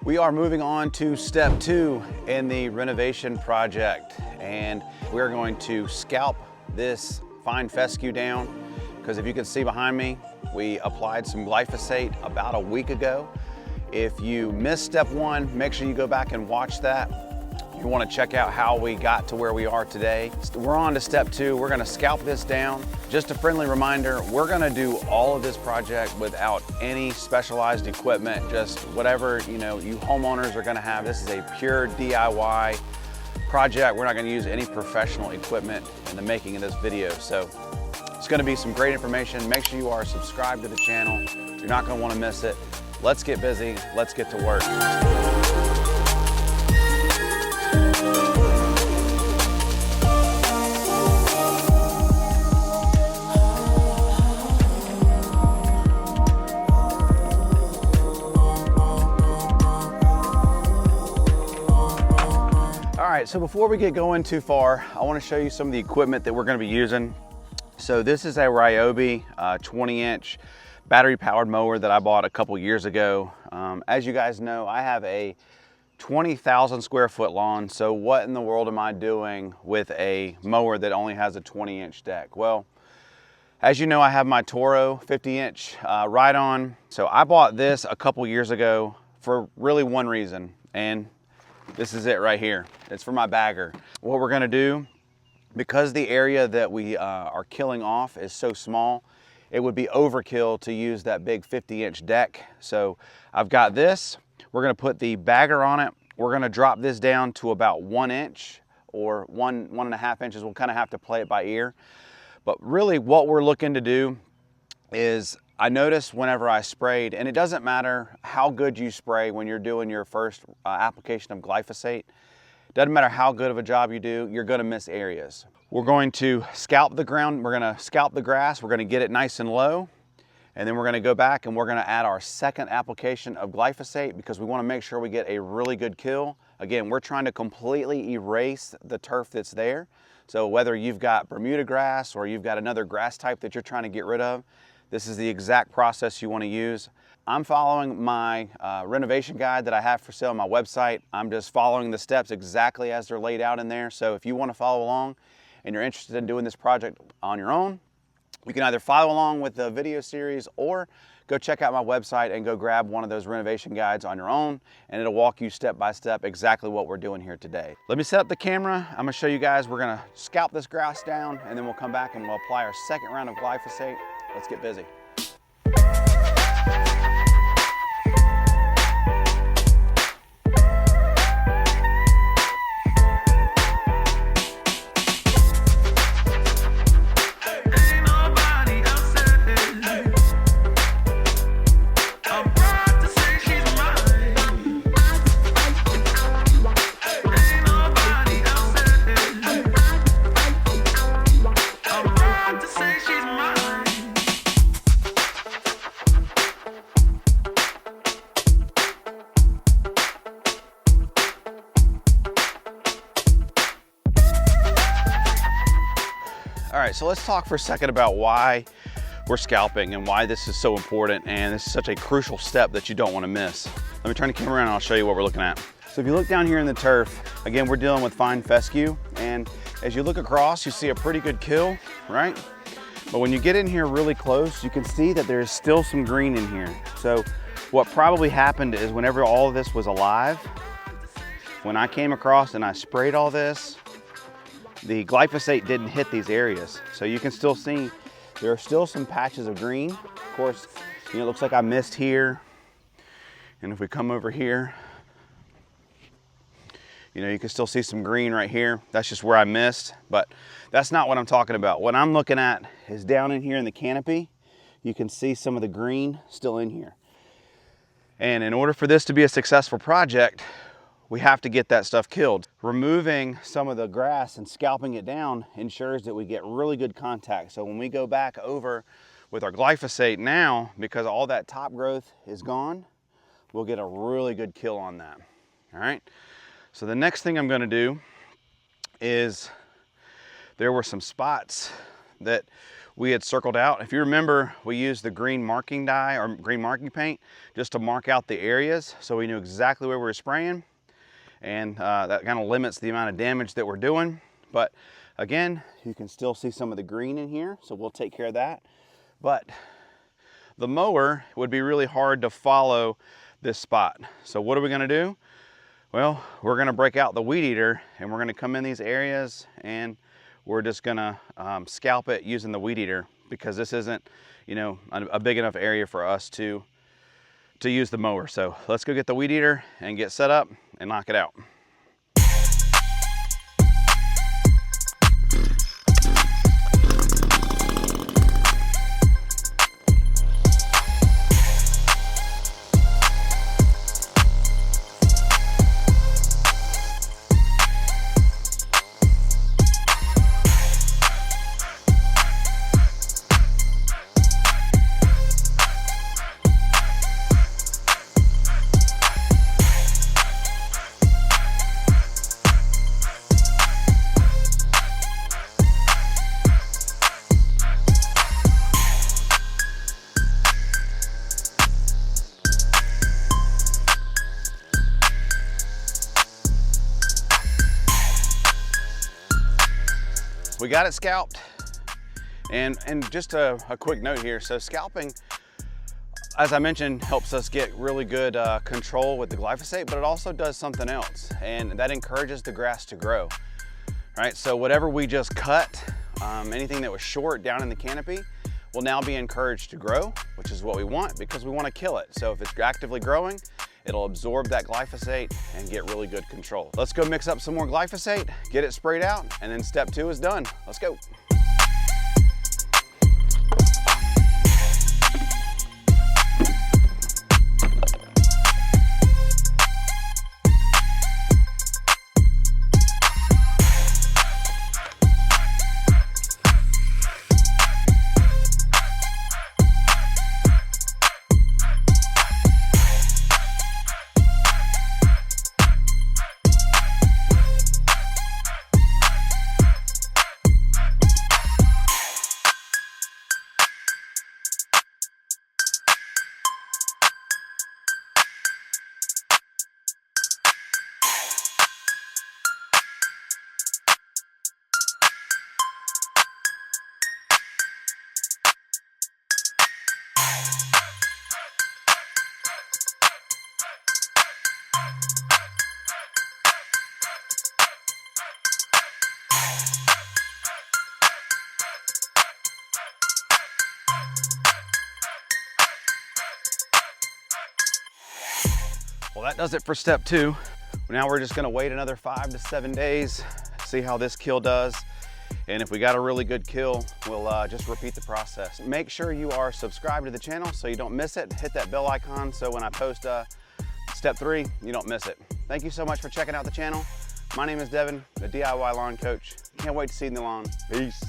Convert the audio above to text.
We are moving on to step 2 in the renovation project, and we're going to scalp this fine fescue down, because if you can see behind me, we applied some glyphosate about a week ago. If you missed step 1, make sure you go back and watch that. If you want to check out how we got to where we are today. We're on to step 2. We're going to scalp this down. Just a friendly reminder, we're going to do all of this project without any specialized equipment, just whatever you homeowners are going to have. This is a pure DIY project. We're not going to use any professional equipment in the making of this video. So it's going to be some great information. Make sure you are subscribed to the channel. You're not going to want to miss it. Let's get busy. Let's get to work. All right, so before we get going too far, I want to show you some of the equipment that we're going to be using. So this is a Ryobi 20-inch battery-powered mower that I bought a couple years ago. As you guys know, I have a 20,000 square foot lawn, so what in the world am I doing with a mower that only has a 20-inch deck? Well, as you know, I have my Toro 50-inch ride-on. So I bought this a couple years ago for really one reason, and this is it right here. It's for my bagger. What we're gonna do, because the area that we are killing off is so small, it would be overkill to use that big 50-inch deck. So I've got this. We're gonna put the bagger on it. We're gonna drop this down to about 1 inch or 1.5 inches. We'll kind of have to play it by ear. But really what we're looking to do is, I noticed whenever I sprayed, and it doesn't matter how good you spray when you're doing your first application of glyphosate, doesn't matter how good of a job you do, you're gonna miss areas. We're going to scalp the ground, we're gonna scalp the grass, we're gonna get it nice and low, and then we're gonna go back and we're gonna add our second application of glyphosate, because we wanna make sure we get a really good kill. Again, we're trying to completely erase the turf that's there. So whether you've got Bermuda grass or you've got another grass type that you're trying to get rid of, this is the exact process you want to use. I'm following my renovation guide that I have for sale on my website. I'm just following the steps exactly as they're laid out in there. So if you want to follow along and you're interested in doing this project on your own, you can either follow along with the video series or go check out my website and go grab one of those renovation guides on your own, and it'll walk you step by step exactly what we're doing here today. Let me set up the camera. I'm gonna show you guys, we're gonna scalp this grass down, and then we'll come back and we'll apply our second round of glyphosate. Let's get busy. All right, so let's talk for a second about why we're scalping and why this is so important, and this is such a crucial step that you don't want to miss. Let me turn the camera around and I'll show you what we're looking at. So if you look down here in the turf, again, we're dealing with fine fescue, and as you look across, you see a pretty good kill, right? But when you get in here really close, you can see that there's still some green in here. So what probably happened is, whenever all of this was alive, when I came across and I sprayed all this, the glyphosate didn't hit these areas. So you can still see there are still some patches of green. Of course, it looks like I missed here. And if we come over here, you can still see some green right here. That's just where I missed, but that's not what I'm talking about. What I'm looking at is down in here in the canopy. You can see some of the green still in here. And in order for this to be a successful project, we have to get that stuff killed. Removing some of the grass and scalping it down ensures that we get really good contact. So when we go back over with our glyphosate now, because all that top growth is gone, we'll get a really good kill on that. All right. So the next thing I'm gonna do is, there were some spots that we had circled out. If you remember, we used the green marking dye or green marking paint just to mark out the areas so we knew exactly where we were spraying. And that kind of limits the amount of damage that we're doing. But again, you can still see some of the green in here, so we'll take care of that. But the mower would be really hard to follow this spot. So what are we gonna do? Well, we're gonna break out the weed eater and we're gonna come in these areas and we're just gonna scalp it using the weed eater, because this isn't, you know, a big enough area for us to use the mower. So let's go get the weed eater and get set up and knock it out. We got it scalped, and just a quick note here. So scalping, as I mentioned, helps us get really good control with the glyphosate, but it also does something else, and that encourages the grass to grow. Right, so whatever we just cut, anything that was short down in the canopy, will now be encouraged to grow, which is what we want because we want to kill it. So if it's actively growing, it'll absorb that glyphosate and get really good control. Let's go mix up some more glyphosate, get it sprayed out, and then step 2 is done. Let's go. Well, that does it for step 2. Now we're just gonna wait another 5 to 7 days, see how this kill does. And if we got a really good kill, we'll just repeat the process. Make sure you are subscribed to the channel so you don't miss it. Hit that bell icon so when I post step 3, you don't miss it. Thank you so much for checking out the channel. My name is Devin, the DIY lawn coach. Can't wait to see you in the lawn. Peace.